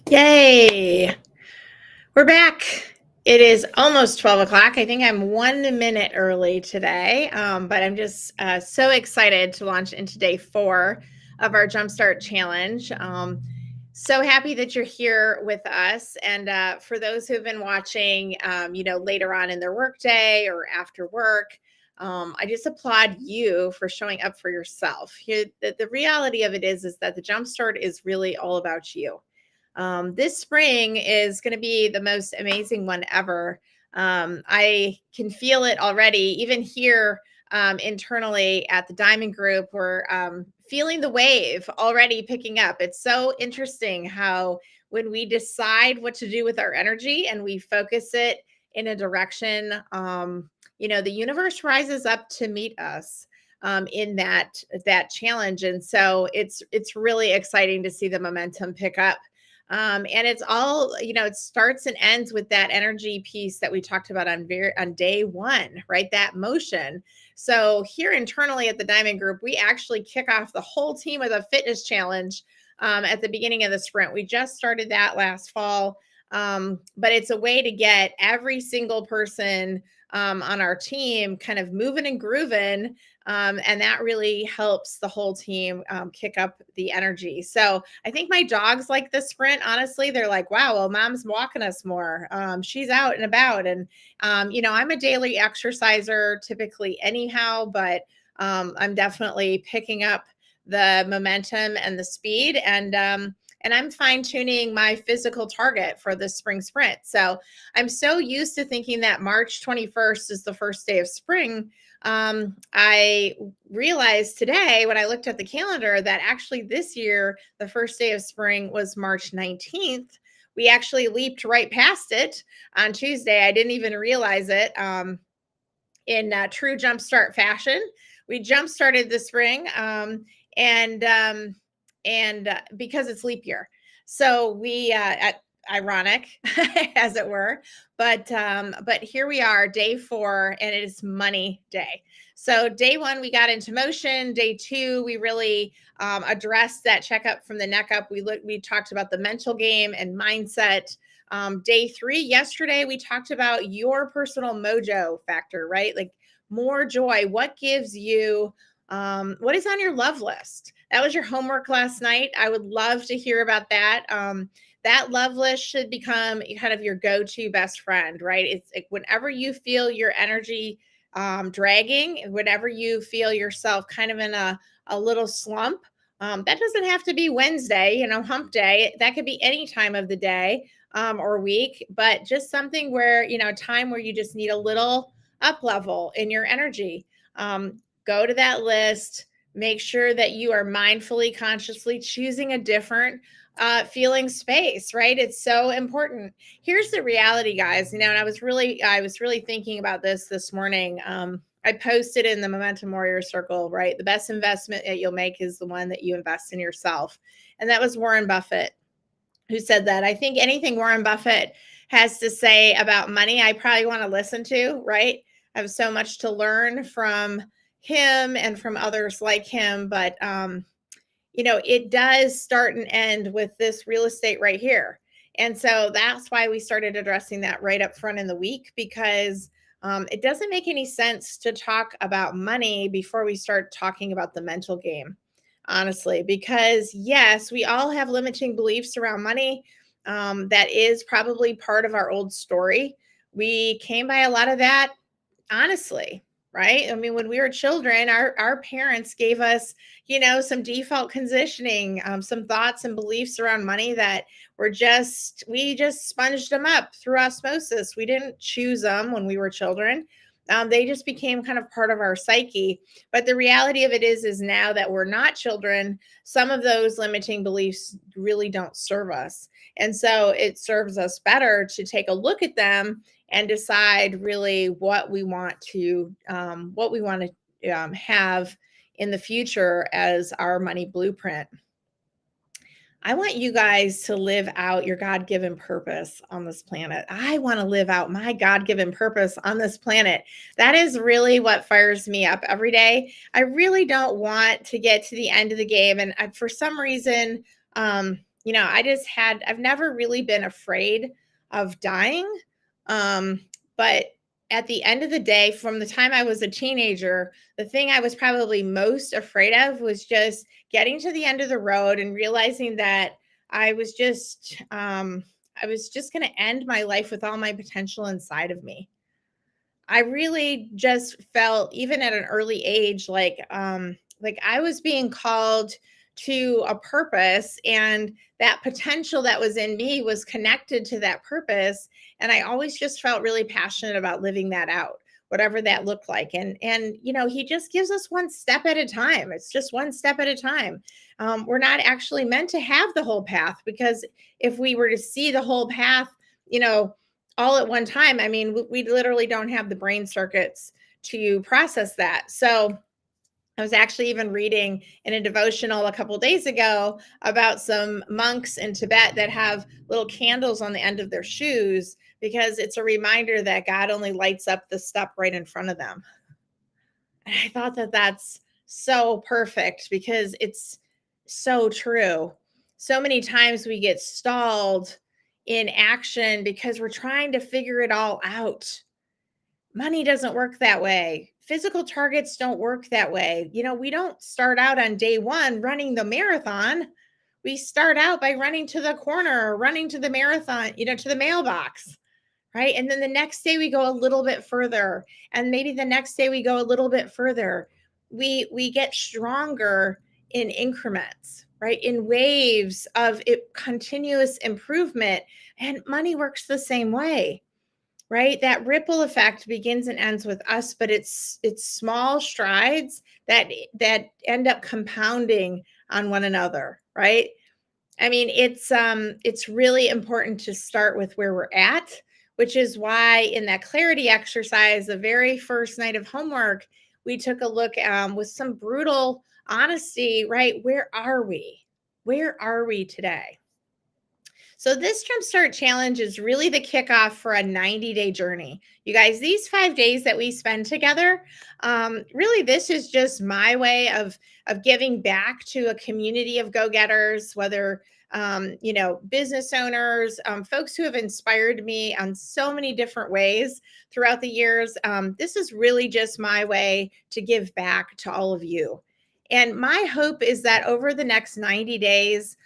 Yay. We're back. It is almost 12 o'clock. I think I'm 1 minute early today, but I'm just so excited to launch into day 4 of our JumpStart challenge. So happy that you're here with us. And for those who've been watching, later on in their workday or after work, I just applaud you for showing up for yourself. The reality of it is that the JumpStart is really all about you. This spring is going to be the most amazing one ever. I can feel it already, even here internally at the Diamond Group. We're feeling the wave already picking up. It's so interesting how when we decide what to do with our energy and we focus it in a direction, the universe rises up to meet us in that challenge. And so it's really exciting to see the momentum pick up. And it's all, it starts and ends with that energy piece that we talked about on day 1, right? That motion. So here internally at the Diamond Group, we actually kick off the whole team with a fitness challenge at the beginning of the sprint. We just started that last fall, but it's a way to get every single person on our team kind of moving and grooving. And that really helps the whole team kick up the energy. So I think my dogs like the sprint. Honestly, they're like, wow, well, mom's walking us more. She's out and about. And, I'm a daily exerciser typically anyhow, but I'm definitely picking up the momentum and the speed. And I'm fine tuning my physical target for the spring sprint. So I'm so used to thinking that March 21st is the first day of spring. I realized today when I looked at the calendar that actually this year, the first day of spring was March 19th. We actually leaped right past it on Tuesday. I didn't even realize it in true jumpstart fashion. We jump started the spring and because it's leap year. So we ironic as it were, but here we are, day 4, and it is money day. So day 1 we got into motion. Day 2 we really addressed that checkup from the neck up. We talked about the mental game and mindset. Day 3 yesterday we talked about your personal mojo factor, right? Like more joy. What gives you what is on your love list? That was your homework last night. I would love to hear about that. That love list should become kind of your go-to best friend, right? It's like whenever you feel your energy dragging, whenever you feel yourself kind of in a little slump, that doesn't have to be Wednesday, hump day. That could be any time of the day or week, but just something where, time where you just need a little up level in your energy. Go to that list. Make sure that you are mindfully, consciously choosing a different feeling space, right? It's so important. Here's the reality, guys. And I was really thinking about this morning. I posted in the Momentum Warrior Circle, right? The best investment that you'll make is the one that you invest in yourself. And that was Warren Buffett who said that. I think anything Warren Buffett has to say about money, I probably want to listen to, right? I have so much to learn from him and from others like him, but it does start and end with this real estate right here. And so that's why we started addressing that right up front in the week, because it doesn't make any sense to talk about money before we start talking about the mental game, honestly, because yes, we all have limiting beliefs around money. That is probably part of our old story. We came by a lot of that, honestly, right? I mean, when we were children, our parents gave us, some default conditioning, some thoughts and beliefs around money that we just sponged them up through osmosis. We didn't choose them when we were children. They just became kind of part of our psyche. But the reality of it is now that we're not children, some of those limiting beliefs really don't serve us. And so it serves us better to take a look at them and decide really what we want to have in the future as our money blueprint. I want you guys to live out your God-given purpose on this planet. I want to live out my God-given purpose on this planet. That is really what fires me up every day. I really don't want to get to the end of the game. And for some reason, I've never really been afraid of dying. Um, but at the end of the day, from the time I was a teenager, the thing I was probably most afraid of was just getting to the end of the road and realizing that I was just, um, I was just going to end my life with all my potential inside of me. I really just felt, even at an early age, like I was being called to a purpose, and that potential that was in me was connected to that purpose, and I always just felt really passionate about living that out, whatever that looked like. And he just gives us one step at a time. It's just one step at a time. We're not actually meant to have the whole path, because if we were to see the whole path, you know all at one time, I mean, we literally don't have the brain circuits to process that. So I was actually even reading in a devotional a couple days ago about some monks in Tibet that have little candles on the end of their shoes, because it's a reminder that God only lights up the step right in front of them. And I thought that that's so perfect, because it's so true. So many times we get stalled in action because we're trying to figure it all out. Money doesn't work that way. Physical targets don't work that way. We don't start out on day one running the marathon. We start out by running to the corner, running to the marathon, to the mailbox, right? And then the next day we go a little bit further, and maybe the next day we go a little bit further. We get stronger in increments, right? In waves of continuous improvement, and money works the same way, right? That ripple effect begins and ends with us, but it's small strides that end up compounding on one another, right? I mean, it's really important to start with where we're at, which is why in that clarity exercise, the very first night of homework, we took a look with some brutal honesty, right? Where are we? Where are we today? So, this Jumpstart Challenge is really the kickoff for a 90-day journey. You guys, these 5 days that we spend together, really, this is just my way of giving back to a community of go-getters, whether business owners, folks who have inspired me on so many different ways throughout the years. This is really just my way to give back to all of you. And my hope is that over the next 90 days,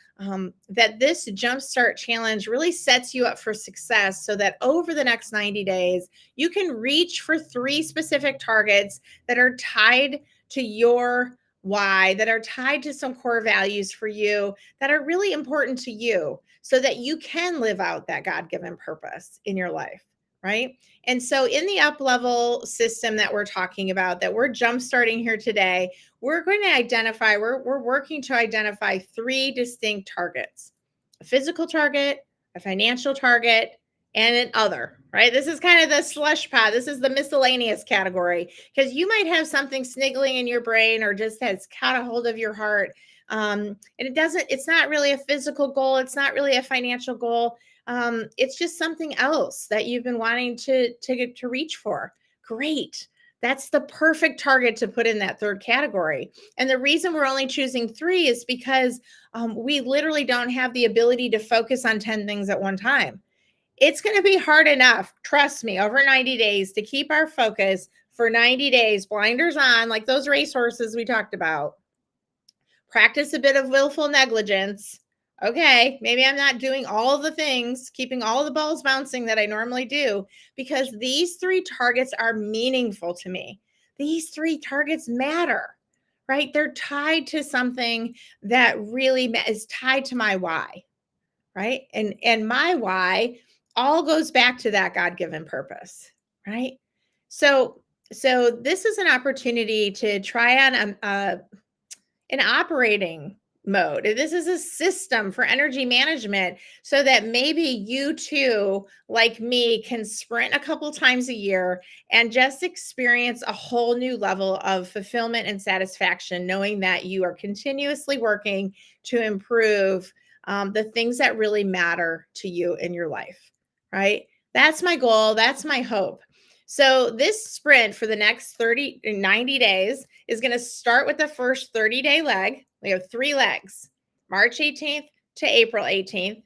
that this Jumpstart Challenge really sets you up for success, so that over the next 90 days, you can reach for 3 specific targets that are tied to your why, that are tied to some core values for you, that are really important to you, so that you can live out that God-given purpose in your life, right? And so in the up level system that we're talking about, that we're jumpstarting here today, we're going to identify, we're working to identify 3 distinct targets: a physical target, a financial target, and an other, right? This is kind of the slush pad. This is the miscellaneous category, because you might have something sniggling in your brain, or just has caught a hold of your heart. And it's not really a physical goal. It's not really a financial goal. It's just something else that you've been wanting to reach for. Great. That's the perfect target to put in that third category. And the reason we're only choosing 3 is because we literally don't have the ability to focus on 10 things at one time. It's going to be hard enough, trust me, over 90 days to keep our focus for 90 days, blinders on, like those racehorses we talked about. Practice a bit of willful negligence. Okay, maybe I'm not doing all the things, keeping all the balls bouncing that I normally do, because these 3 targets are meaningful to me. These 3 targets matter, right? They're tied to something that really is tied to my why, right? And my why all goes back to that God-given purpose, right? So this is an opportunity to try on an operating mode. This is a system for energy management, so that maybe you too, like me, can sprint a couple times a year and just experience a whole new level of fulfillment and satisfaction, knowing that you are continuously working to improve the things that really matter to you in your life, right? That's my goal. That's my hope. So this sprint for the next 90 days is going to start with the first 30-day leg. We have 3 legs: March 18th, to April 18th.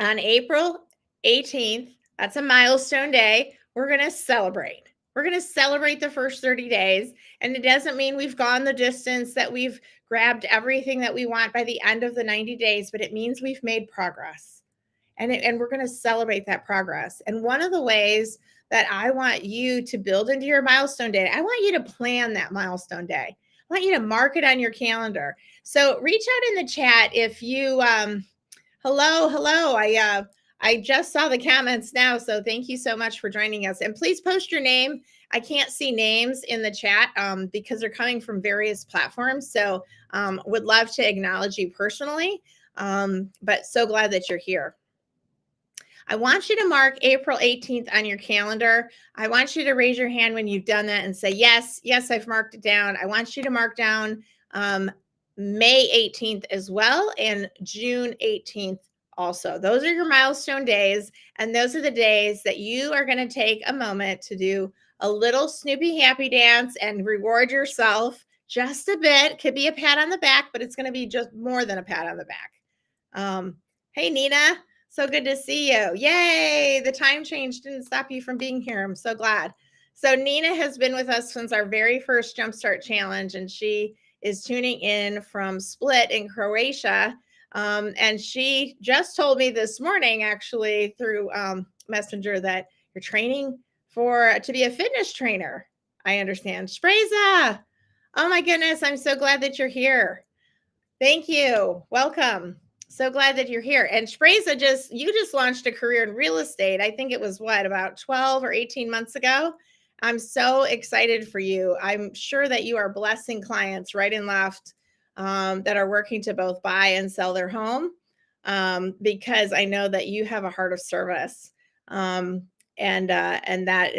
On April 18th, that's a milestone day, we're going to celebrate. We're going to celebrate the first 30 days. And it doesn't mean we've gone the distance, that we've grabbed everything that we want by the end of the 90 days, but it means we've made progress. And we're going to celebrate that progress. And one of the ways that I want you to build into your milestone day, I want you to plan that milestone day. I want you to mark it on your calendar. So reach out in the chat if you, hello. I just saw the comments now, so thank you so much for joining us. And please post your name. I can't see names in the chat because they're coming from various platforms. So would love to acknowledge you personally, but so glad that you're here. I want you to mark April 18th on your calendar. I want you to raise your hand when you've done that and say, yes, I've marked it down. I want you to mark down May 18th as well, and June 18th also. Those are your milestone days, and those are the days that you are going to take a moment to do a little Snoopy happy dance and reward yourself just a bit. Could be a pat on the back, but it's going to be just more than a pat on the back. Hey, Nina. So good to see you. Yay. The time change didn't stop you from being here. I'm so glad. So Nina has been with us since our very first JumpStart challenge, and she is tuning in from Split in Croatia. And she just told me this morning, actually, through Messenger, that you're training to be a fitness trainer. I understand. Spreza. Oh my goodness. I'm so glad that you're here. Thank you. Welcome. So glad that you're here. And Spreza, you just launched a career in real estate. I think it was about 12 or 18 months ago. I'm so excited for you. I'm sure that you are blessing clients right and left that are working to both buy and sell their home, because I know that you have a heart of service. And that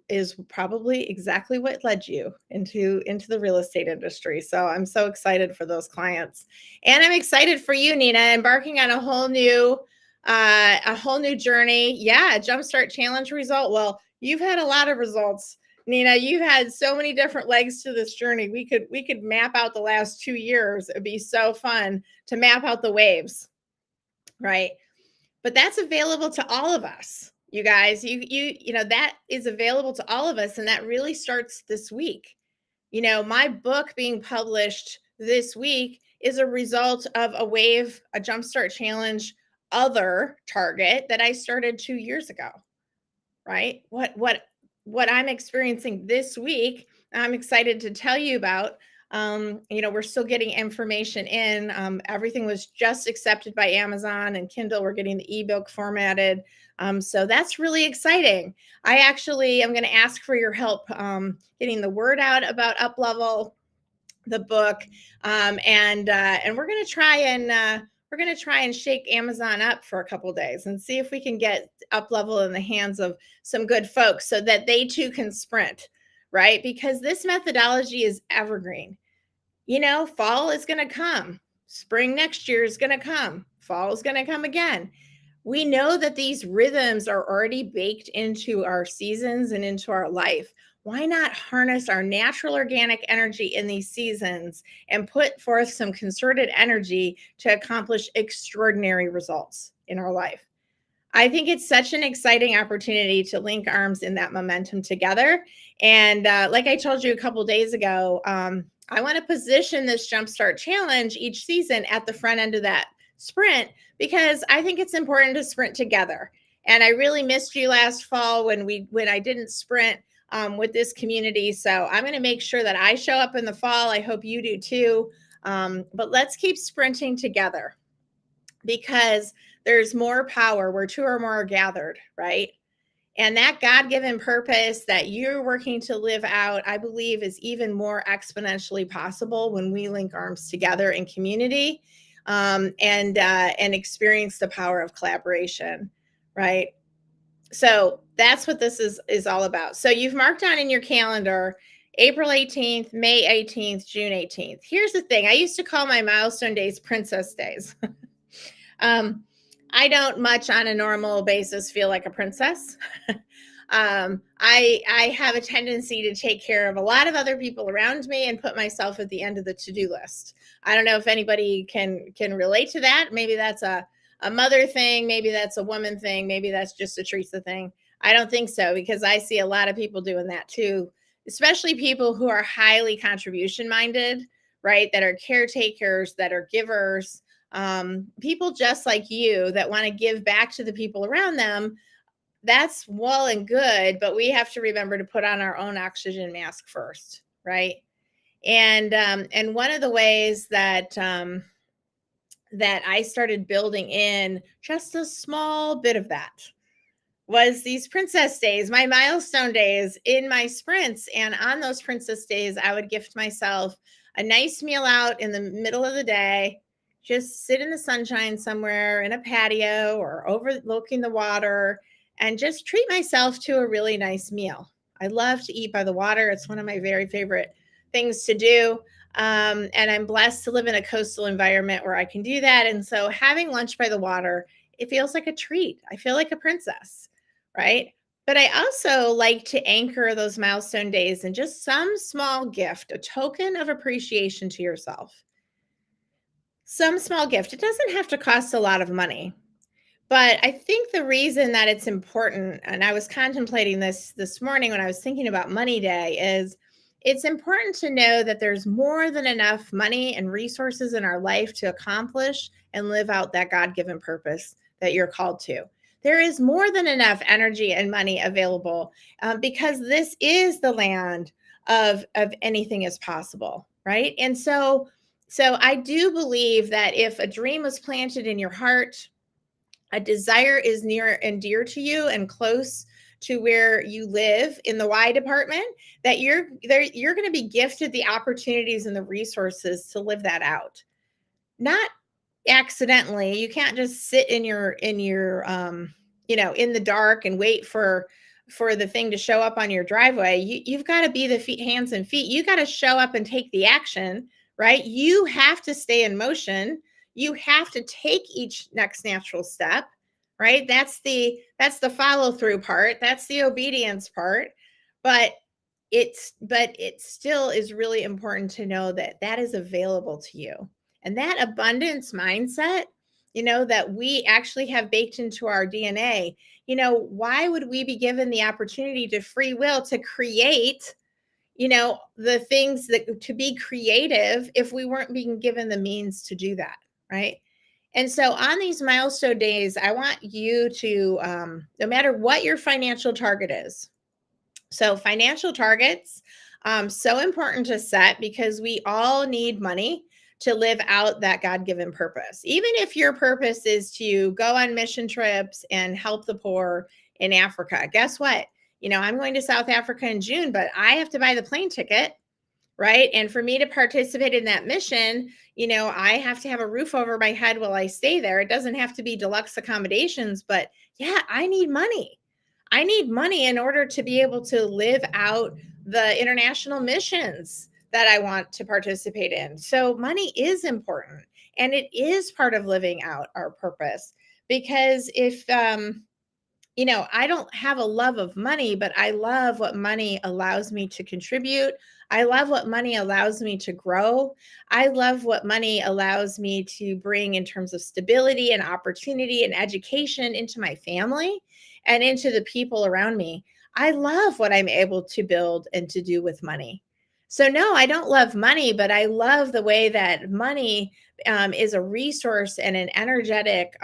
is probably exactly what led you into the real estate industry. So I'm so excited for those clients, and I'm excited for you, Nina, embarking on a whole new journey. Yeah, JumpStart challenge result. Well, you've had a lot of results, Nina. You've had so many different legs to this journey. We could map out the last 2 years. It'd be so fun to map out the waves, right? But that's available to all of us. You guys, you know, that is available to all of us. And that really starts this week. You know, my book being published this week is a result of a JumpStart challenge other target that I started 2 years ago, right? What I'm experiencing this week, I'm excited to tell you about. You know, we're still getting information in. Everything was just accepted by Amazon and Kindle. We're getting the ebook formatted. So that's really exciting. I actually am going to ask for your help getting the word out about Uplevel, the book, and we're going to try and shake Amazon up for a couple of days and see if we can get Uplevel in the hands of some good folks so that they too can sprint, right? Because this methodology is evergreen. You know, fall is going to come. Spring next year is going to come. Fall is going to come again. We know that these rhythms are already baked into our seasons and into our life. Why not harness our natural organic energy in these seasons and put forth some concerted energy to accomplish extraordinary results in our life? I think it's such an exciting opportunity to link arms in that momentum together. And like I told you a couple of days ago, I want to position this JumpStart challenge each season at the front end of that sprint, because I think it's important to sprint together. And I really missed you last fall when I didn't sprint with this community. So I'm going to make sure that I show up in the fall. I hope you do too. But let's keep sprinting together, because there's more power where two or more are gathered, right? And that God-given purpose that you're working to live out, I believe, is even more exponentially possible when we link arms together in community and experience the power of collaboration, right? So that's what this is all about. So you've marked on in your calendar April 18th, May 18th, June 18th. Here's the thing. I used to call my milestone days princess days. I don't much on a normal basis feel like a princess. I have a tendency to take care of a lot of other people around me and put myself at the end of the to-do list. I don't know if anybody can relate to that. Maybe that's a mother thing, maybe that's a woman thing, maybe that's just a Teresa thing. I don't think so, because I see a lot of people doing that too, especially people who are highly contribution minded, right? That are caretakers, that are givers, people just like you that want to give back to the people around them. That's well and good, but we have to remember to put on our own oxygen mask first, right? And one of the ways that I started building in just a small bit of that was these princess days, my milestone days in my sprints. And on those princess days, I would gift myself a nice meal out in the middle of the day, just sit in the sunshine somewhere in a patio or overlooking the water, and just treat myself to a really nice meal. I love to eat by the water. It's one of my very favorite things to do. And I'm blessed to live in a coastal environment where I can do that. And so having lunch by the water, it feels like a treat. I feel like a princess, right? But I also like to anchor those milestone days in just some small gift, a token of appreciation to yourself. Some small gift. It doesn't have to cost a lot of money. But I think the reason that it's important, and I was contemplating this morning when I was thinking about Money Day, is it's important to know that there's more than enough money and resources in our life to accomplish and live out that God-given purpose that you're called to. There is more than enough energy and money available, because this is the land of anything is possible, right? And so I do believe that if a dream was planted in your heart, a desire is near and dear to you and close to where you live in the Y department, that you're going to be gifted the opportunities and the resources to live that out. Not accidentally. You can't just sit in your in the dark and wait for the thing to show up on your driveway. You've got to be the hands and feet. You got to show up and take the action, right? You have to stay in motion. You have to take each next natural step, right? That's the follow through part. That's the obedience part. But it still is really important to know that that is available to you. And that abundance mindset, that we actually have baked into our DNA. Why would we be given the opportunity to free will to create, the things that to be creative if we weren't being given the means to do that, right? And so on these milestone days, I want you to, no matter what your financial target is, so financial targets, so important to set because we all need money to live out that God-given purpose. Even if your purpose is to go on mission trips and help the poor in Africa, guess what? I'm going to South Africa in June, but I have to buy the plane ticket, right? And for me to participate in that mission, I have to have a roof over my head while I stay there. It doesn't have to be deluxe accommodations, but yeah, I need money. I need money in order to be able to live out the international missions that I want to participate in. So money is important, and it is part of living out our purpose, because if I don't have a love of money, but I love what money allows me to contribute. I love what money allows me to grow. I love what money allows me to bring in terms of stability and opportunity and education into my family and into the people around me. I love what I'm able to build and to do with money. So, no, I don't love money, but I love the way that money is a resource and an energetic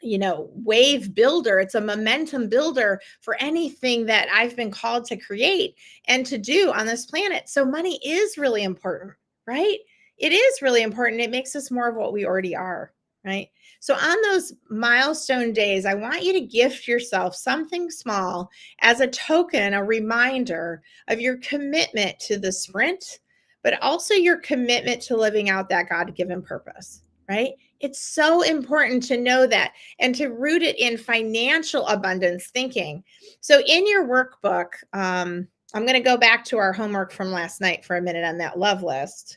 wave builder. It's a momentum builder for anything that I've been called to create and to do on this planet. So money is really important, right? It is really important. It makes us more of what we already are, right? So on those milestone days, I want you to gift yourself something small as a token, a reminder of your commitment to the sprint, but also your commitment to living out that God-given purpose, right? It's so important to know that and to root it in financial abundance thinking. So in your workbook, I'm going to go back to our homework from last night for a minute on that love list.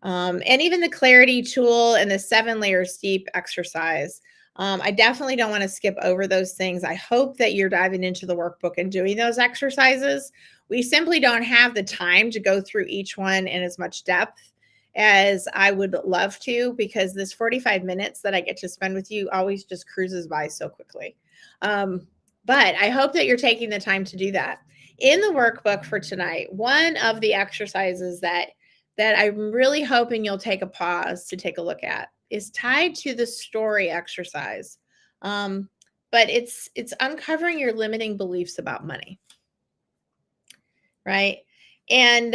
And even the clarity tool and the 7 layer steep exercise. I definitely don't want to skip over those things. I hope that you're diving into the workbook and doing those exercises. We simply don't have the time to go through each one in as much depth as I would love to, because this 45 minutes that I get to spend with you always just cruises by so quickly. Um, but I hope that you're taking the time to do that. In the workbook for tonight, one of the exercises that I'm really hoping you'll take a pause to take a look at is tied to the story exercise. Um, but it's uncovering your limiting beliefs about money, right? And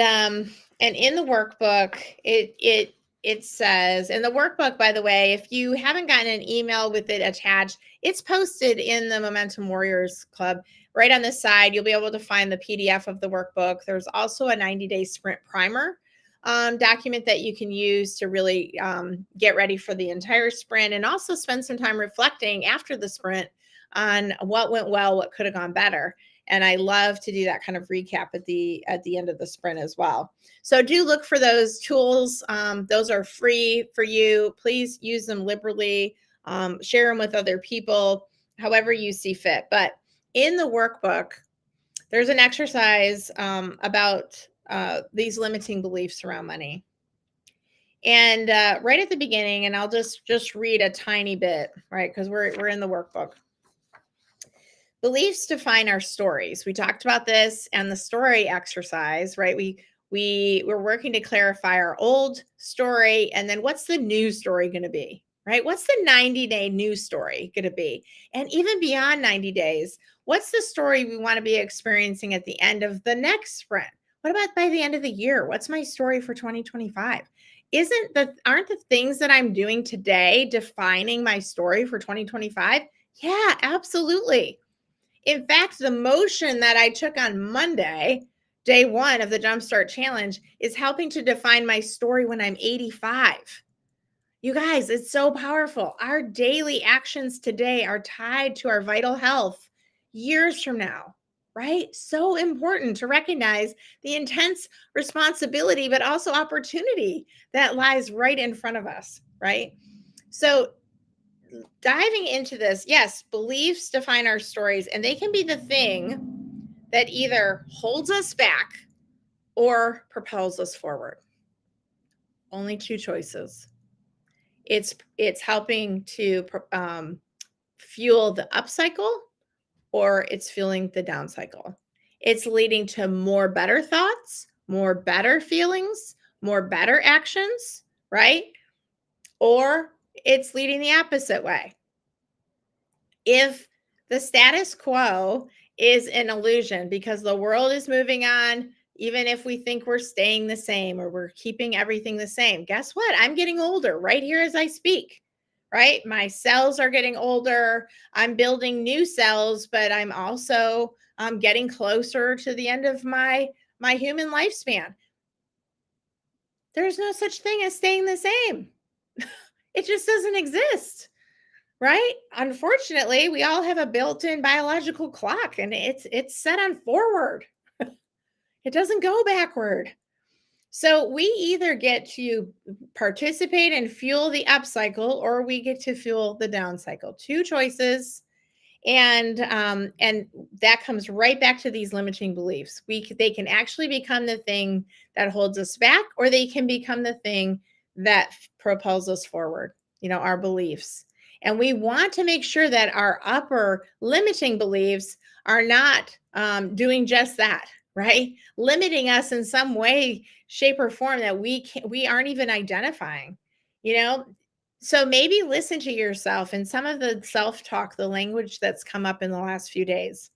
in the workbook, it says, in the workbook, by the way, if you haven't gotten an email with it attached, it's posted in the Momentum Warriors Club. Right on the side, you'll be able to find the PDF of the workbook. There's also a 90-day sprint primer document that you can use to really get ready for the entire sprint, and also spend some time reflecting after the sprint on what went well, what could have gone better. And I love to do that kind of recap at the end of the sprint as well. So do look for those tools. Those are free for you. Please use them liberally. Share them with other people, however you see fit. But in the workbook, there's an exercise about these limiting beliefs around money. And right at the beginning, and I'll just read a tiny bit, right? Because we're in the workbook. Beliefs define our stories. We talked about this and the story exercise, right? We're working to clarify our old story, and then what's the new story going to be, right? What's the 90-day news story going to be? And even beyond 90 days, what's the story we want to be experiencing at the end of the next sprint? What about by the end of the year? What's my story for 2025? Aren't the things that I'm doing today defining my story for 2025? Yeah, absolutely. In fact, the motion that I took on Monday, day one of the JumpStart challenge, is helping to define my story when I'm 85. You guys, it's so powerful. Our daily actions today are tied to our vital health years from now, right? So important to recognize the intense responsibility, but also opportunity that lies right in front of us, right? So, diving into this, yes, beliefs define our stories, and they can be the thing that either holds us back or propels us forward. Only two choices. It's helping to fuel the upcycle, or it's fueling the down cycle. It's leading to more better thoughts, more better feelings, more better actions, right? Or it's leading the opposite way. If the status quo is an illusion because the world is moving on, even if we think we're staying the same or we're keeping everything the same, guess what? I'm getting older right here as I speak, right? My cells are getting older. I'm building new cells, but I'm also getting closer to the end of my human lifespan. There's no such thing as staying the same. It just doesn't exist. Right? Unfortunately, we all have a built-in biological clock, and it's set on forward. It doesn't go backward. So we either get to participate and fuel the upcycle, or we get to fuel the down cycle. Two choices. And that comes right back to these limiting beliefs. They can actually become the thing that holds us back, or they can become the thing that propels us forward, our beliefs. And we want to make sure that our upper limiting beliefs are not doing just that, right? Limiting us in some way, shape, or form that we aren't even identifying. So maybe listen to yourself and some of the self-talk, the language that's come up in the last few days.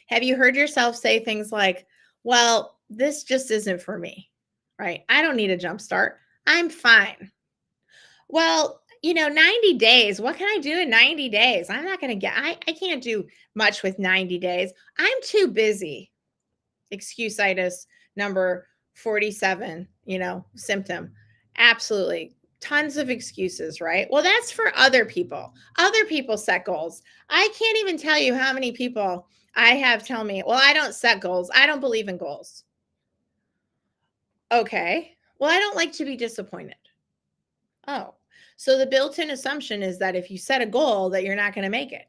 Have you heard yourself say things like, well, this just isn't for me, right? I don't need a jump start. I'm fine. Well, 90 days, what can I do in 90 days? I'm not going to I can't do much with 90 days. I'm too busy. Excuse-itis number 47, symptom. Absolutely. Tons of excuses, right? Well, that's for other people. Other people set goals. I can't even tell you how many people I have tell me, well, I don't set goals. I don't believe in goals. Okay. Well, I don't like to be disappointed. Oh, So the built-in assumption is that if you set a goal that you're not going to make it.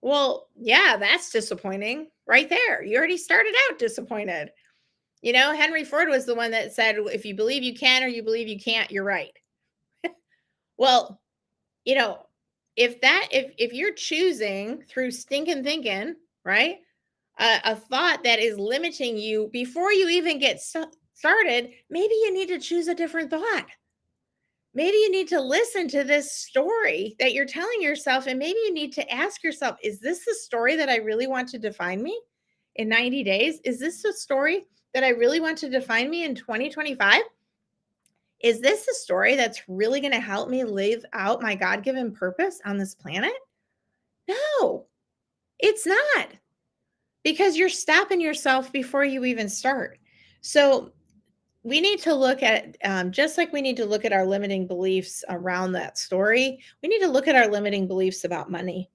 Well, yeah, that's disappointing right there. You already started out disappointed. Henry Ford was the one that said, if you believe you can or you believe you can't, you're right. Well, you know, if you're choosing through stinking thinking, right? A thought that is limiting you before you even get started, maybe you need to choose a different thought. Maybe you need to listen to this story that you're telling yourself, and maybe you need to ask yourself, is this the story that I really want to define me in 90 days? Is this the story that I really want to define me in 2025? Is this the story that's really going to help me live out my God given purpose on this planet? No, it's not, because you're stopping yourself before you even start. So we need to look at, just like we need to look at our limiting beliefs around that story, we need to look at our limiting beliefs about money.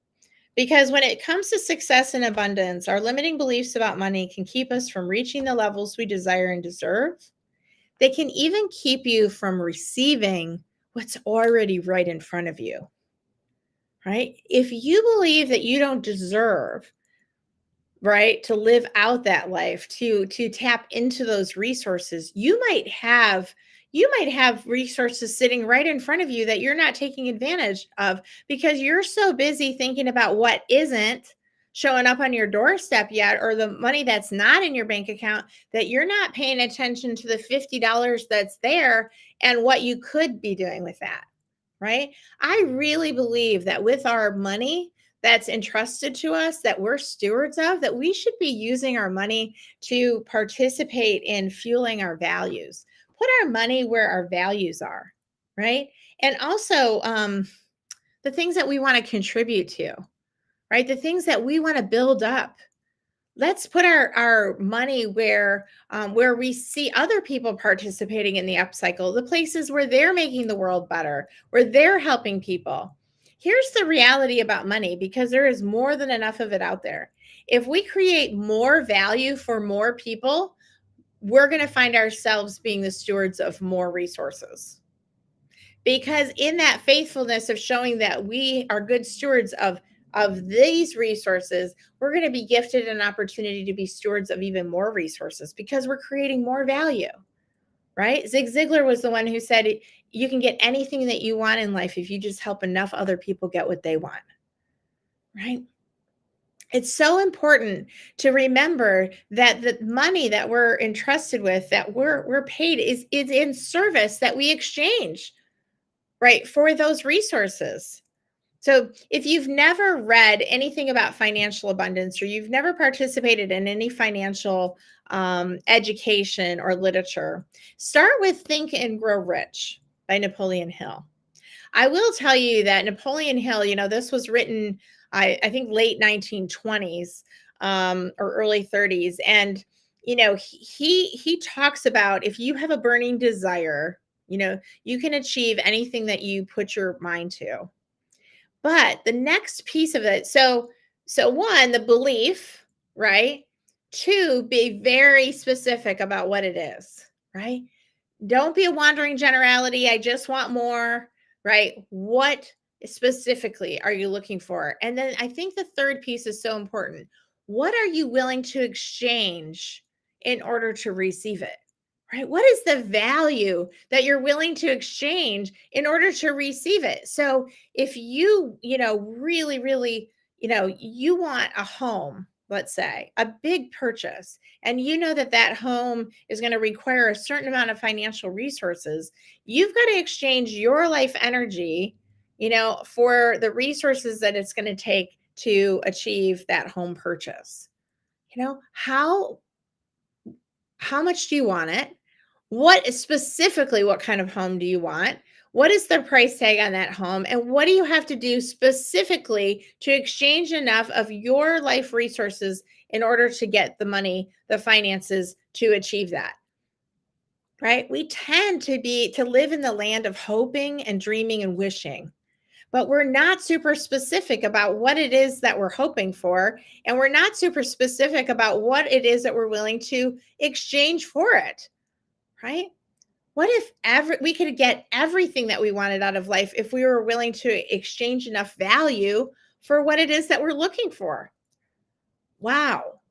Because when it comes to success and abundance, our limiting beliefs about money can keep us from reaching the levels we desire and deserve. They can even keep you from receiving what's already right in front of you, right? If you believe that you don't deserve, right, to live out that life, to tap into those resources, you might have resources sitting right in front of you that you're not taking advantage of because you're so busy thinking about what isn't showing up on your doorstep yet, or the money that's not in your bank account, that you're not paying attention to the $50 that's there and what you could be doing with that, right? I really believe that with our money that's entrusted to us, that we're stewards of, that we should be using our money to participate in fueling our values. Put our money where our values are, right? And also the things that we want to contribute to, right? The things that we want to build up. Let's put our money where we see other people participating in the upcycle, the places where they're making the world better, where they're helping people. Here's the reality about money, because there is more than enough of it out there. If we create more value for more people, we're going to find ourselves being the stewards of more resources. Because in that faithfulness of showing that we are good stewards of these resources, we're going to be gifted an opportunity to be stewards of even more resources because we're creating more value, right? Zig Ziglar was the one who said, you can get anything that you want in life if you just help enough other people get what they want, right? It's so important to remember that the money that we're entrusted with, that we're paid, is in service that we exchange, right, for those resources. So if you've never read anything about financial abundance, or you've never participated in any financial education or literature, start with Think and Grow Rich by Napoleon Hill. I will tell you that Napoleon Hill, this was written, I think, late 1920s or early 30s. And, he talks about, if you have a burning desire, you can achieve anything that you put your mind to. But the next piece of it, so one, the belief, right? Two, be very specific about what it is, right? Don't be a wandering generality. I just want more, right? What specifically are you looking for? And then I think the third piece is so important. What are you willing to exchange in order to receive it? Right? What is the value that you're willing to exchange in order to receive it? So if really, really, you want a home, let's say, a big purchase, and you know that home is going to require a certain amount of financial resources, you've got to exchange your life energy, for the resources that it's going to take to achieve that home purchase. How much do you want it? What kind of home do you want? What is the price tag on that home? And what do you have to do specifically to exchange enough of your life resources in order to get the money, the finances to achieve that? Right? We tend to live in the land of hoping and dreaming and wishing, but we're not super specific about what it is that we're hoping for. And we're not super specific about what it is that we're willing to exchange for it. Right? What if we could get everything that we wanted out of life if we were willing to exchange enough value for what it is that we're looking for? Wow,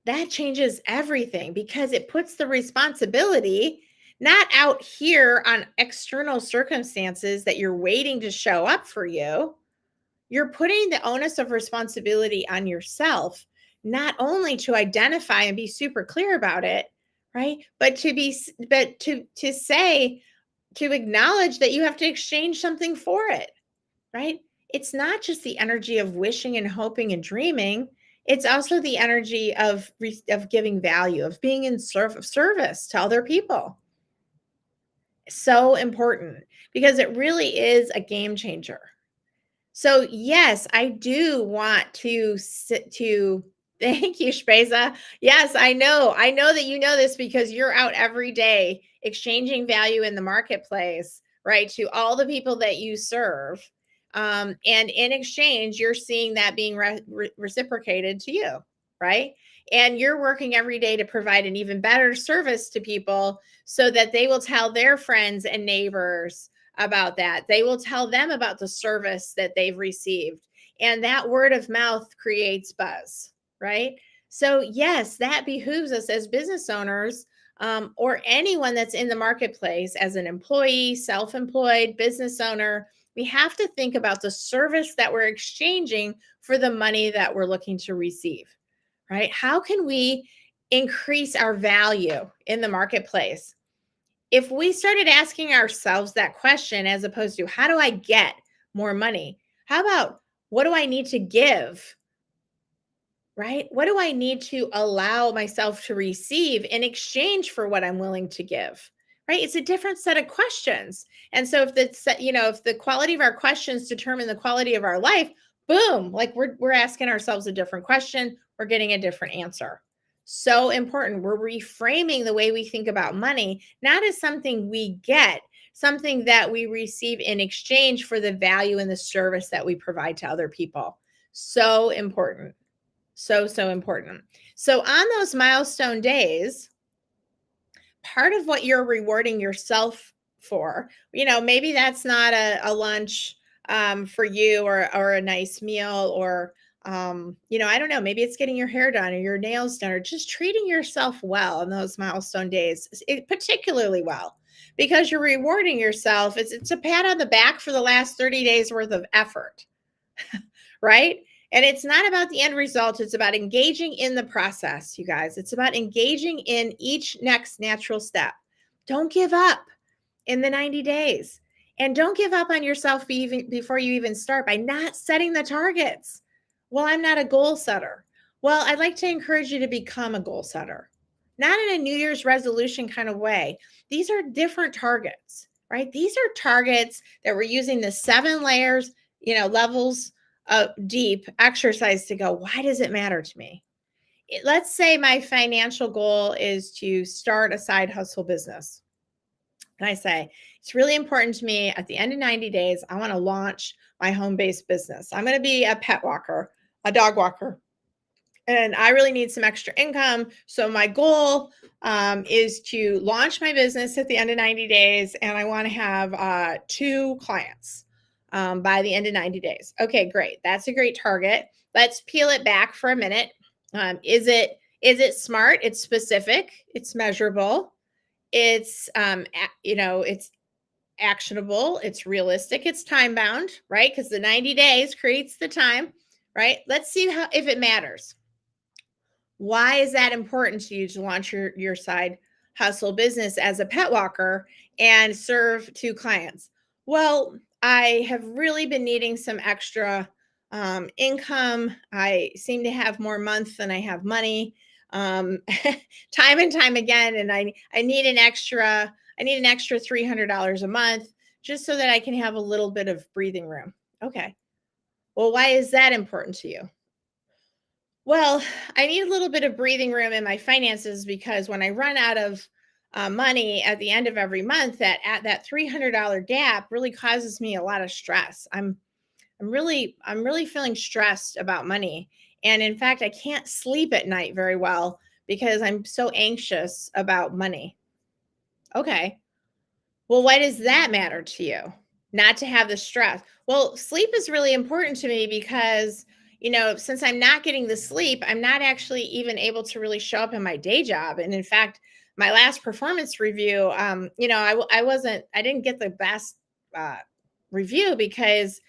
that changes everything because it puts the responsibility not out here on external circumstances that you're waiting to show up for you. You're putting the onus of responsibility on yourself, not only to identify and be super clear about it, right? But to say, to acknowledge that you have to exchange something for it, right? It's not just the energy of wishing and hoping and dreaming. It's also the energy of giving value, of being in service to other people. So important because it really is a game changer. So yes, I do want to sit to thank you, Shpeza. Yes, I know. I know that you know this because you're out every day exchanging value in the marketplace, right? To all the people that you serve. And in exchange, you're seeing that being reciprocated to you, right? And you're working every day to provide an even better service to people so that they will tell their friends and neighbors about that. They will tell them about the service that they've received. And that word of mouth creates buzz, right? So, yes, that behooves us as business owners or anyone that's in the marketplace as an employee, self employed, business owner. We have to think about the service that we're exchanging for the money that we're looking to receive, right? How can we increase our value in the marketplace? If we started asking ourselves that question as opposed to how do I get more money? How about what do I need to give? Right? What do I need to allow myself to receive in exchange for what I'm willing to give? Right? It's a different set of questions. And so if the quality of our questions determine the quality of our life, boom, like we're asking ourselves a different question, we're getting a different answer. So important. We're reframing the way we think about money, not as something we get, something that we receive in exchange for the value and the service that we provide to other people. So important. So important. So on those milestone days, part of what you're rewarding yourself for, maybe that's not a lunch for you or a nice meal or I don't know, maybe it's getting your hair done or your nails done or just treating yourself well on those milestone days, particularly well, because you're rewarding yourself. It's a pat on the back for the last 30 days worth of effort, right? And it's not about the end result. It's about engaging in the process, you guys. It's about engaging in each next natural step. Don't give up in the 90 days. And don't give up on yourself even before you even start by not setting the targets. Well, I'm not a goal setter. Well, I'd like to encourage you to become a goal setter, not in a New Year's resolution kind of way. These are different targets, right? These are targets that we're using the 7 layers, levels of deep exercise to go, why does it matter to me? Let's say my financial goal is to start a side hustle business. And I say, it's really important to me at the end of 90 days, I want to launch my home based business. I'm going to be a pet walker, a dog walker, and I really need some extra income. So my goal is to launch my business at the end of 90 days, and I want to have 2 clients by the end of 90 days. Okay, great. That's a great target. Let's peel it back for a minute. Is it smart? It's specific. It's measurable. It's actionable. It's realistic. It's time bound, right? Because the 90 days creates the time, right? Let's see if it matters. Why is that important to you to launch your side hustle business as a pet walker and serve 2 clients? Well, I have really been needing some extra income. I seem to have more month than I have money, time and time again, and I need an extra $300 a month just so that I can have a little bit of breathing room. Okay. Well, why is that important to you? Well, I need a little bit of breathing room in my finances because when I run out of money at the end of every month, that $300 gap really causes me a lot of stress. I'm really feeling stressed about money, and in fact, I can't sleep at night very well because I'm so anxious about money. Okay. Well, why does that matter to you? Not to have the stress. Well, sleep is really important to me because, since I'm not getting the sleep, I'm not actually even able to really show up in my day job. And in fact, my last performance review, I didn't get the best uh, review because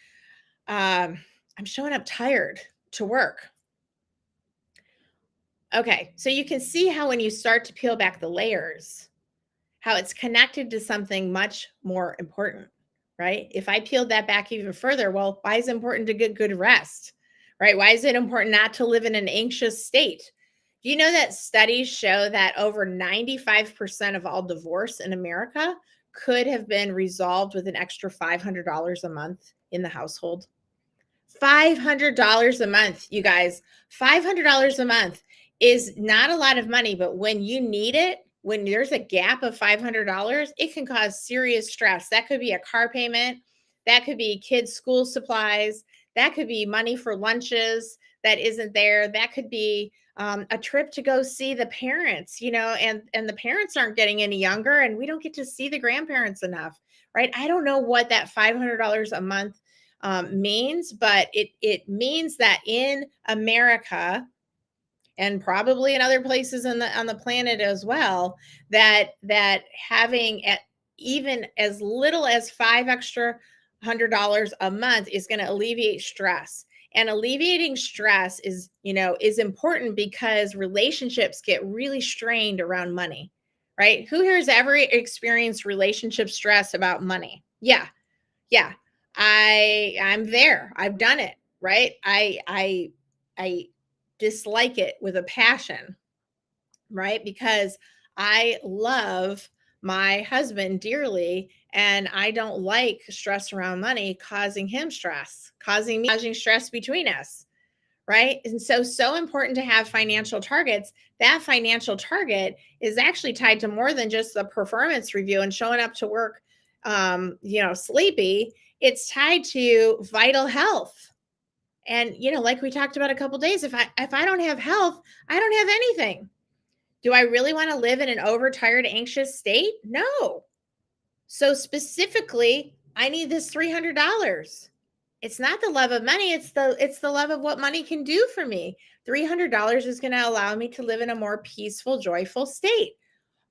I'm showing up tired to work. Okay. So you can see how when you start to peel back the layers, how it's connected to something much more important, right? If I peeled that back even further, well, why is it important to get good rest, right? Why is it important not to live in an anxious state? Do you know that studies show that over 95% of all divorce in America could have been resolved with an extra $500 a month in the household? $500 a month, you guys. $500 a month is not a lot of money, but when you need it, when there's a gap of $500, it can cause serious stress. That could be a car payment, that could be kids' school supplies, that could be money for lunches that isn't there, that could be a trip to go see the parents, and the parents aren't getting any younger, and we don't get to see the grandparents enough, right? I don't know what that $500 a month means, but it means that in America and probably in other places on the planet as well, that having at even as little as $5 extra a month is going to alleviate stress. And alleviating stress is important because relationships get really strained around money, right? Who here has ever experienced relationship stress about money? Yeah, yeah, I'm there. I've done it, right? I dislike it with a passion, right? Because I love my husband dearly and I don't like stress around money causing him stress, causing stress between us, right? And so important to have financial targets. That financial target is actually tied to more than just the performance review and showing up to work sleepy. It's tied to vital health. And like we talked about a couple days, if I don't have health, I don't have anything. Do I really want to live in an overtired, anxious state? No. So specifically, I need this $300. It's not the love of money, it's the love of what money can do for me. $300 is going to allow me to live in a more peaceful, joyful state.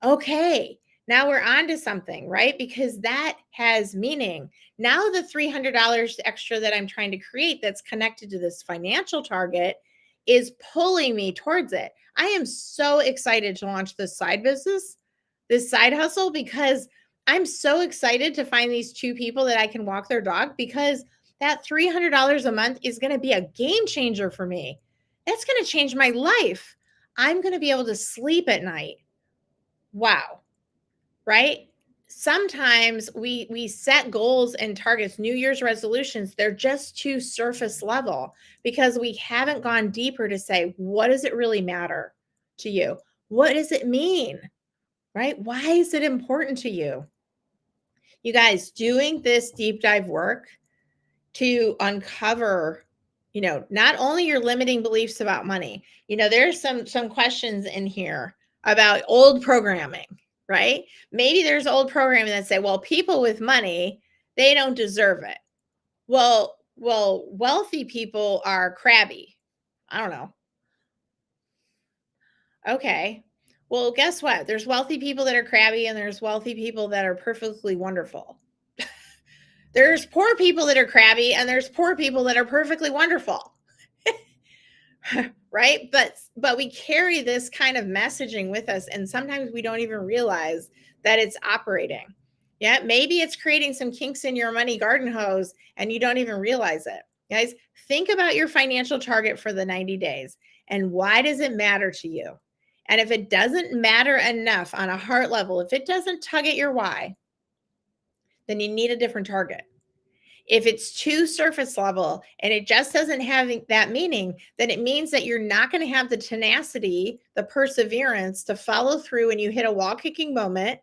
Okay, now we're on to something, right? Because that has meaning. Now the $300 extra that I'm trying to create that's connected to this financial target is pulling me towards it. I am so excited to launch this side business, this side hustle, because I'm so excited to find these two people that I can walk their dog, because that $300 a month is going to be a game changer for me. That's going to change my life. I'm going to be able to sleep at night. Wow, right? Sometimes we set goals and targets, New Year's resolutions, they're just too surface level because we haven't gone deeper to say, what does it really matter to you? What does it mean? Right? Why is it important to you? You guys, doing this deep dive work to uncover, not only your limiting beliefs about money. There's some questions in here about old programming, right? Maybe there's old programming that say, well, people with money, they don't deserve it. Well, wealthy people are crabby. I don't know. Okay. Well, guess what? There's wealthy people that are crabby and there's wealthy people that are perfectly wonderful. There's poor people that are crabby and there's poor people that are perfectly wonderful. Right? But we carry this kind of messaging with us and sometimes we don't even realize that it's operating. Yeah, maybe it's creating some kinks in your money garden hose and you don't even realize it. Guys, think about your financial target for the 90 days and why does it matter to you? And if it doesn't matter enough on a heart level, if it doesn't tug at your why, then you need a different target. If it's too surface level and it just doesn't have that meaning, then it means that you're not going to have the tenacity, the perseverance to follow through when you hit a wall kicking moment,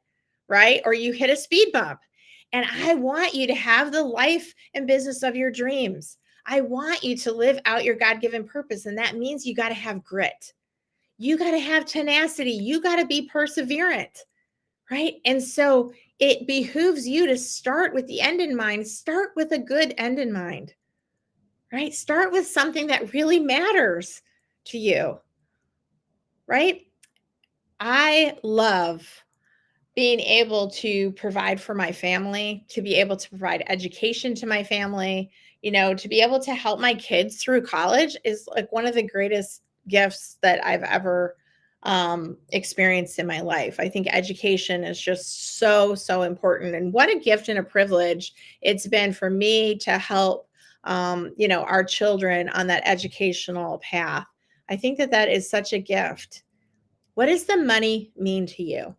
right? Or you hit a speed bump. And I want you to have the life and business of your dreams. I want you to live out your God given purpose. And that means you got to have grit. You got to have tenacity. You got to be perseverant, right? And so it behooves you to start with the end in mind. Start with a good end in mind, right? Start with something that really matters to you, right? I love being able to provide for my family, to be able to provide education to my family, to be able to help my kids through college is like one of the greatest gifts that I've ever experienced in my life. I think education is just so, so important. And what a gift and a privilege it's been for me to help, our children on that educational path. I think that that is such a gift. What does the money mean to you?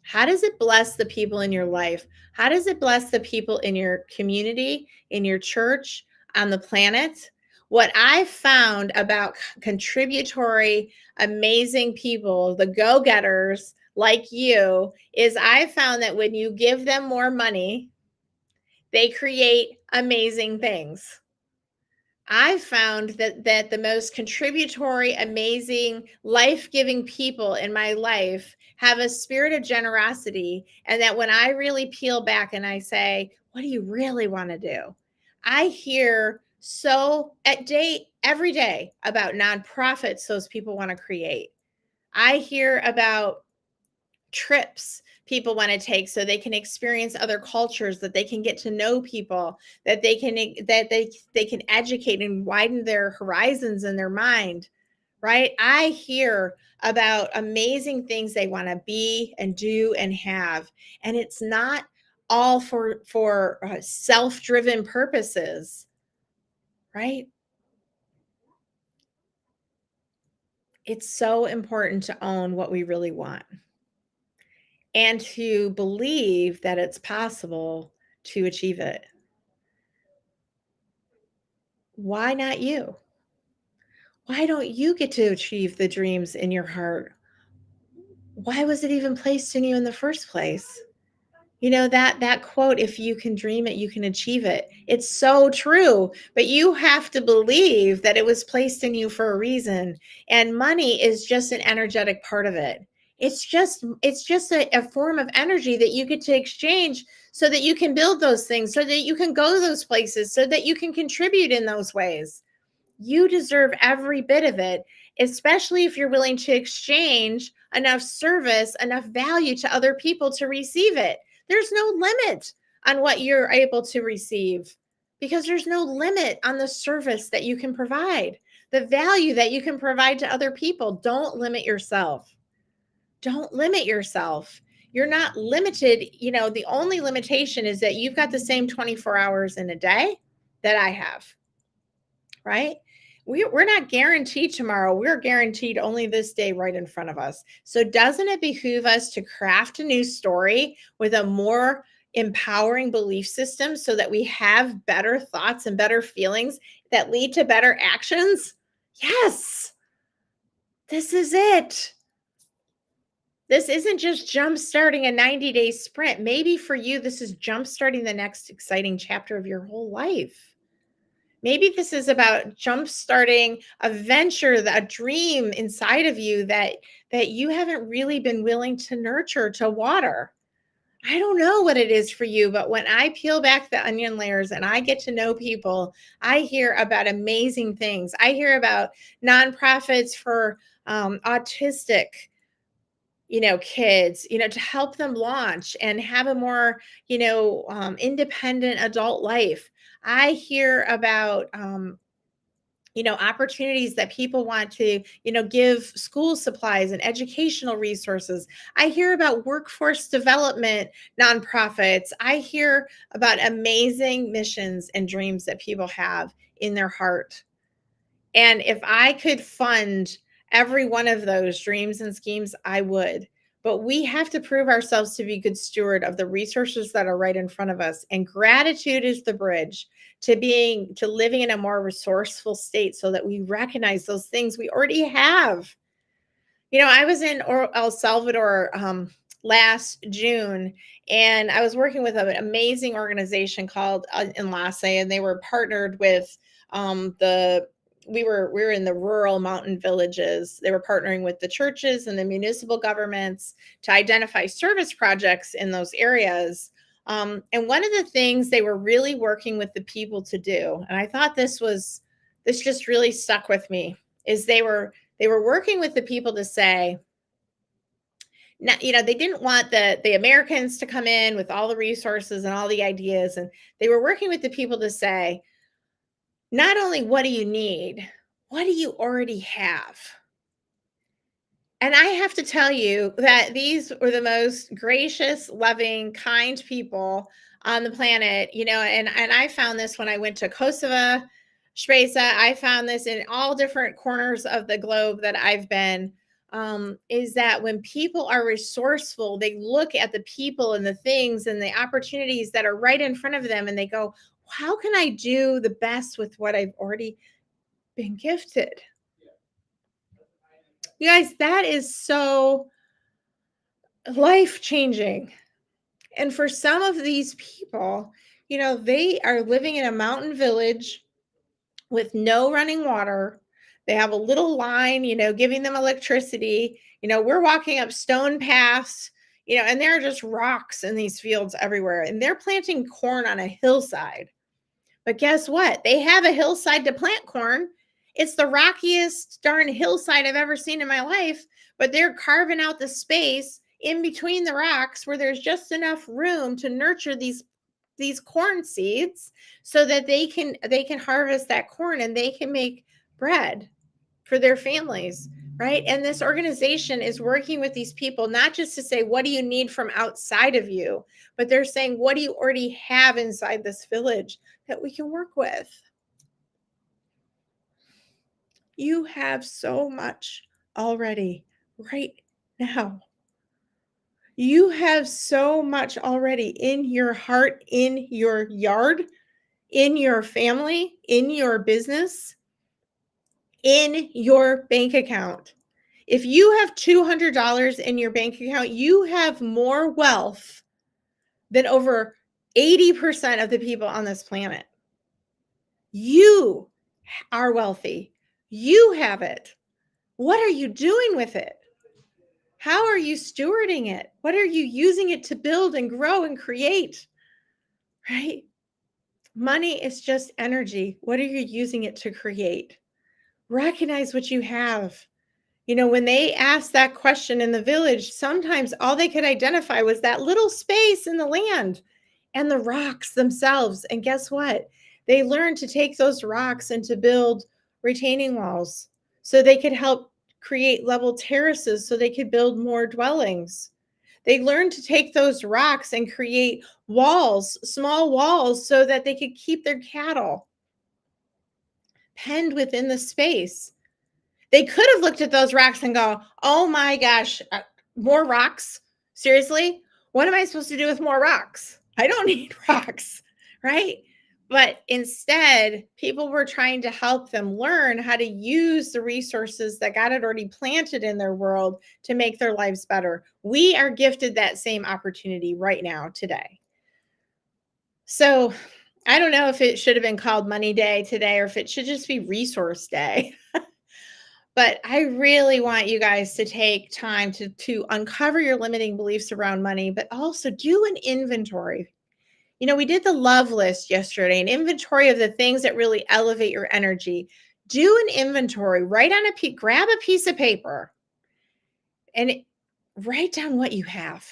How does it bless the people in your life? How does it bless the people in your community, in your church, on the planet? What I found about contributory, amazing people, the go getters like you, is I found that when you give them more money, they create amazing things. I found that the most contributory, amazing, life-giving people in my life have a spirit of generosity, and that when I really peel back and I say, "What do you really want to do?" I hear so at day every day about nonprofits those people want to create. I hear about trips people want to take so they can experience other cultures, that they can get to know people, that they can educate and widen their horizons in their mind, right? I hear about amazing things they want to be and do and have, and it's not all for self-driven purposes, right? It's so important to own what we really want and to believe that it's possible to achieve it. Why not you? Why don't you get to achieve the dreams in your heart? Why was it even placed in you in the first place? That quote, if you can dream it, you can achieve it. It's so true, but you have to believe that it was placed in you for a reason. And money is just an energetic part of it. It's just a form of energy that you get to exchange so that you can build those things, so that you can go those places, so that you can contribute in those ways. You deserve every bit of it, especially if you're willing to exchange enough service, enough value to other people to receive it. There's no limit on what you're able to receive because there's no limit on the service that you can provide, the value that you can provide to other people. Don't limit yourself. Don't limit yourself. You're not limited. The only limitation is that you've got the same 24 hours in a day that I have, right? We're not guaranteed tomorrow. We're guaranteed only this day right in front of us. So, doesn't it behoove us to craft a new story with a more empowering belief system so that we have better thoughts and better feelings that lead to better actions? Yes, this is it. This isn't just jump starting a 90-day sprint. Maybe for you, this is jump starting the next exciting chapter of your whole life. Maybe this is about jump-starting a venture, a dream inside of you that you haven't really been willing to nurture, to water. I don't know what it is for you, but when I peel back the onion layers and I get to know people, I hear about amazing things. I hear about nonprofits for autistic, kids, to help them launch and have a more, independent adult life. I hear about opportunities that people want to, give school supplies and educational resources. I hear about workforce development nonprofits. I hear about amazing missions and dreams that people have in their heart. And if I could fund every one of those dreams and schemes, I would. But we have to prove ourselves to be good steward of the resources that are right in front of us. And gratitude is the bridge to living in a more resourceful state so that we recognize those things we already have. I was in El Salvador last June, and I was working with an amazing organization called Enlace, and they were partnered with the we were in the rural mountain villages. They were partnering with the churches and the municipal governments to identify service projects in those areas. And one of the things they were really working with the people to do, and I thought this just really stuck with me, is they were working with the people to say, they didn't want the Americans to come in with all the resources and all the ideas, and they were working with the people to say, not only what do you need, what do you already have? And I have to tell you that these were the most gracious, loving, kind people on the planet, and I found this when I went to Kosovo, Špejza. I found this in all different corners of the globe that I've been. Is that when people are resourceful, they look at the people and the things and the opportunities that are right in front of them, and they go, how can I do the best with what I've already been gifted? You guys, that is so life changing. And for some of these people, they are living in a mountain village with no running water. They have a little line, giving them electricity. We're walking up stone paths, and there are just rocks in these fields everywhere. And they're planting corn on a hillside. But guess what? They have a hillside to plant corn. It's the rockiest darn hillside I've ever seen in my life, but they're carving out the space in between the rocks where there's just enough room to nurture these corn seeds so that they can harvest that corn and they can make bread for their families, right? And this organization is working with these people not just to say, what do you need from outside of you, but they're saying, what do you already have inside this village that we can work with? You have so much already right now. You have so much already in your heart, in your yard, in your family, in your business, in your bank account. If you have $200 in your bank account, you have more wealth than over 80% of the people on this planet. You are wealthy. You have it. What are you doing with it? How are you stewarding it? What are you using it to build and grow and create? Right? Money is just energy. What are you using it to create? Recognize what you have. When they asked that question in the village, sometimes all they could identify was that little space in the land and the rocks themselves. And guess what? They learned to take those rocks and to build retaining walls so they could help create level terraces so they could build more dwellings. They learned to take those rocks and create walls, small walls, so that they could keep their cattle penned within the space. They could have looked at those rocks and go, oh my gosh, more rocks? Seriously? What am I supposed to do with more rocks? I don't need rocks, right? But instead, people were trying to help them learn how to use the resources that God had already planted in their world to make their lives better. We are gifted that same opportunity right now, today. So I don't know if it should have been called Money Day today or if it should just be Resource Day. But I really want you guys to take time to uncover your limiting beliefs around money, but also do an inventory. We did the love list yesterday, an inventory of the things that really elevate your energy. Do an inventory, grab a piece of paper and write down what you have.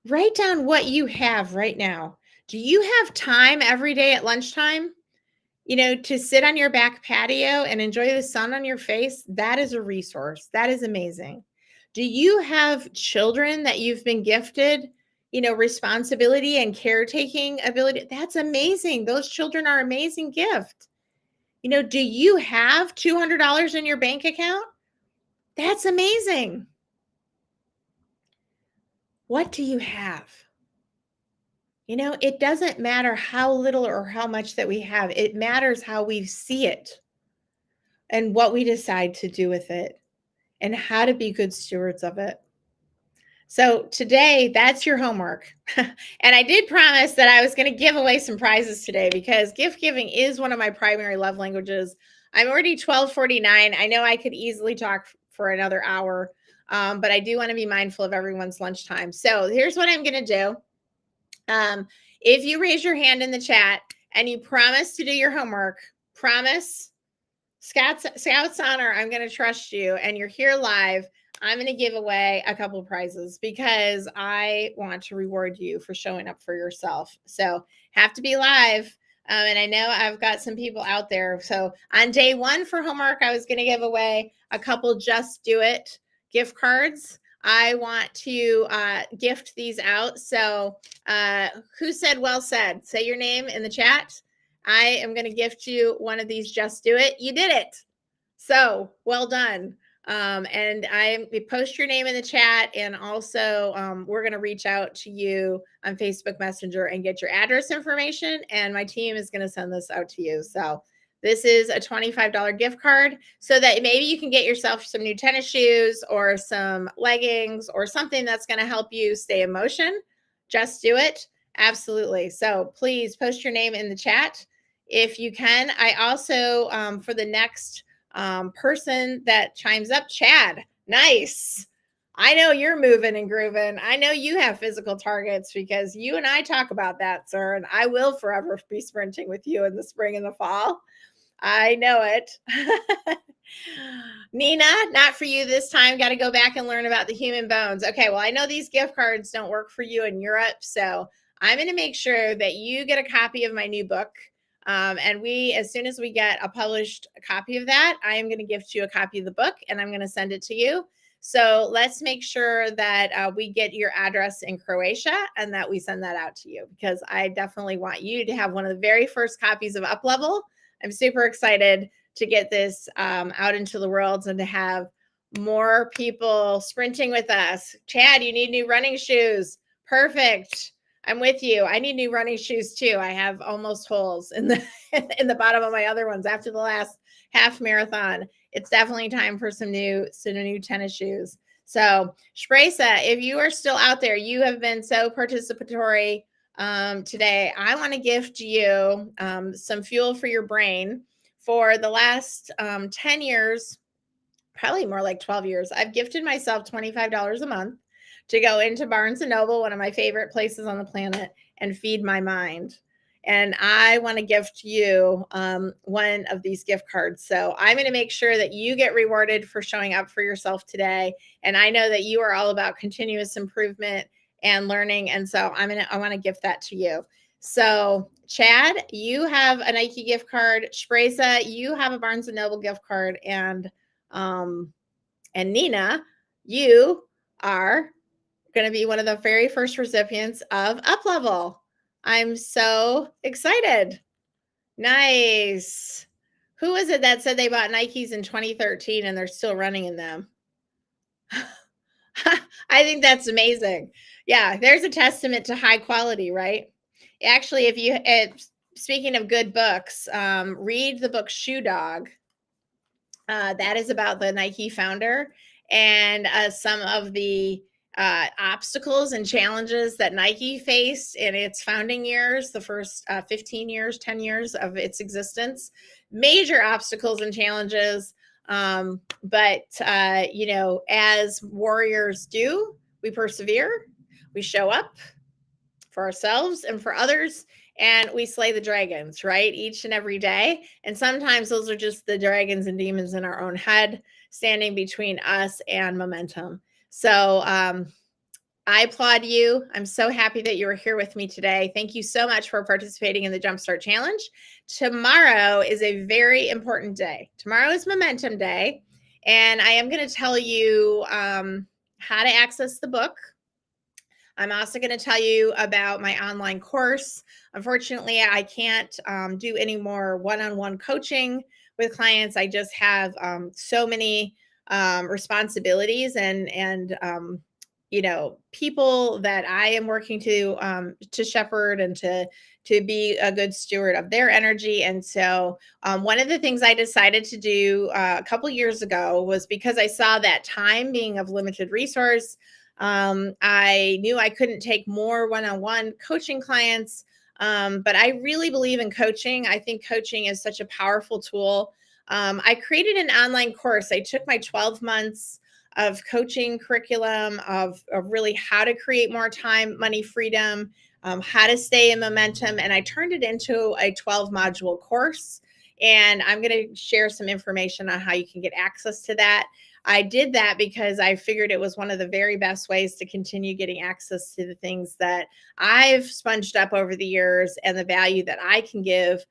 Write down what you have right now. Do you have time every day at lunchtime? To sit on your back patio and enjoy the sun on your face? That is a resource. That is amazing. Do you have children that you've been gifted, responsibility and caretaking ability? That's amazing. Those children are amazing gift. Do you have $200 in your bank account? That's amazing. What do you have? It doesn't matter how little or how much that we have. It matters how we see it and what we decide to do with it and how to be good stewards of it. So today, that's your homework. And I did promise that I was going to give away some prizes today because gift giving is one of my primary love languages. I'm already 12:49. I know I could easily talk for another hour, but I do want to be mindful of everyone's lunchtime. So here's what I'm going to do. If you raise your hand in the chat and you promise to do your homework, promise, Scouts Honor, I'm going to trust you, and you're here live. I'm going to give away a couple prizes because I want to reward you for showing up for yourself. So have to be live. And I know I've got some people out there. So on day one for homework, I was going to give away a couple Just Do It gift cards. I want to gift these out. So who said well said? Say your name in the chat. I am going to gift you one of these Just Do It. You did it. So well done. And we post your name in the chat, and also we're going to reach out to you on Facebook Messenger and get your address information, and my team is going to send this out to you. So this is a $25 gift card so that maybe you can get yourself some new tennis shoes or some leggings or something that's going to help you stay in motion. Just do it. Absolutely. So please post your name in the chat if you can. I also, for the next person that chimes up, Chad, nice. I know you're moving and grooving. I know you have physical targets because you and I talk about that, sir. And I will forever be sprinting with you in the spring and the fall. I know it. Nina, not for you this time. Got to go back and learn about the human bones. Okay, well, I know these gift cards don't work for you in Europe, so I'm going to make sure that you get a copy of my new book. And as soon as we get a published copy of that, I am going to gift you a copy of the book, and I'm going to send it to you. So let's make sure that we get your address in Croatia and that we send that out to you, because I definitely want you to have one of the very first copies of Up Level. I'm super excited to get this out into the world and to have more people sprinting with us. Chad, you need new running shoes. Perfect. I'm with you. I need new running shoes too. I have almost holes in the in the bottom of my other ones after the last half marathon. It's definitely time for some new tennis shoes. So, Spresa, if you are still out there, you have been so participatory today. I want to gift you some fuel for your brain. For the last 10 years, probably more like 12 years, I've gifted myself $25 a month to go into Barnes and Noble, one of my favorite places on the planet, and feed my mind. And I want to gift you one of these gift cards. So I'm going to make sure that you get rewarded for showing up for yourself today. And I know that you are all about continuous improvement and learning. And so I want to gift that to you. So Chad, you have a Nike gift card. Spresa, you have a Barnes and Noble gift card. And Nina, you are going to be one of the very first recipients of Up Level. I'm so excited. Nice. Who is it that said they bought Nikes in 2013 and they're still running in them? I think that's amazing. Yeah, there's a testament to high quality, right? Actually, speaking of good books, read the book Shoe Dog. That is about the Nike founder and some of the obstacles and challenges that Nike faced in its founding years, the first 15 years, 10 years of its existence. Major obstacles and challenges. But as warriors do, we persevere, we show up for ourselves and for others, and we slay the dragons, right? Each and every day. And sometimes those are just the dragons and demons in our own head standing between us and momentum. So I applaud you. I'm so happy that you were here with me today. Thank you so much for participating in the JumpStart Challenge. Tomorrow is a very important day. Tomorrow is Momentum Day. And I am going to tell you how to access the book. I'm also going to tell you about my online course. Unfortunately, I can't do any more one-on-one coaching with clients. I just have so many responsibilities and people that I am working to shepherd and to be a good steward of their energy. And so one of the things I decided to do a couple years ago was, because I saw that time being of limited resource, I knew I couldn't take more one-on-one coaching clients, but I really believe in coaching. I think coaching is such a powerful tool I created an online course. I took my 12 months of coaching curriculum of really how to create more time, money, freedom, how to stay in momentum, and I turned it into a 12 module course. And I'm going to share some information on how you can get access to that. I did that because I figured it was one of the very best ways to continue getting access to the things that I've sponged up over the years and the value that I can give.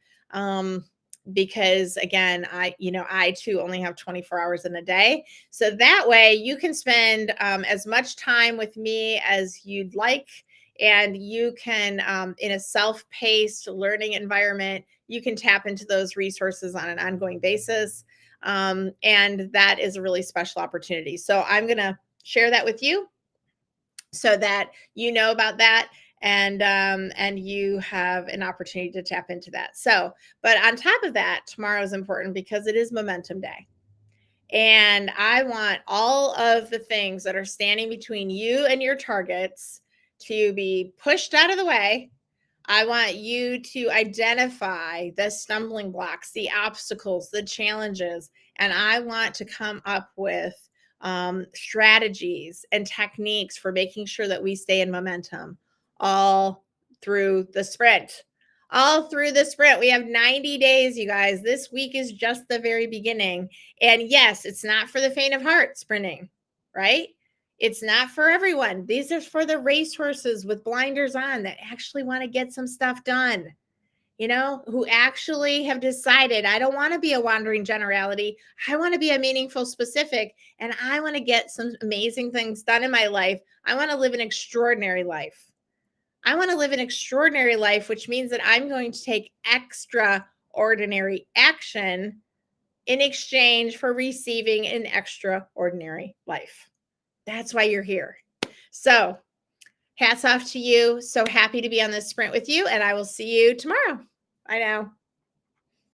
Because again, I too only have 24 hours in a day. So that way you can spend as much time with me as you'd like. And you can, in a self paced learning environment, you can tap into those resources on an ongoing basis. And that is a really special opportunity. So I'm going to share that with you so that you know about that and you have an opportunity to tap into that. So, but on top of that, tomorrow is important because it is momentum day. And I want all of the things that are standing between you and your targets to be pushed out of the way. I want you to identify the stumbling blocks, the obstacles, the challenges, and I want to come up with strategies and techniques for making sure that we stay in momentum all through the sprint. All through the sprint. We have 90 days, you guys. This week is just the very beginning. And yes, it's not for the faint of heart sprinting, right? It's not for everyone. These are for the racehorses with blinders on that actually want to get some stuff done, who actually have decided, I don't want to be a wandering generality. I want to be a meaningful specific, and I want to get some amazing things done in my life. I want to live an extraordinary life. I want to live an extraordinary life, which means that I'm going to take extraordinary action in exchange for receiving an extraordinary life. That's why you're here. So, hats off to you. So happy to be on this sprint with you, and I will see you tomorrow. Bye now.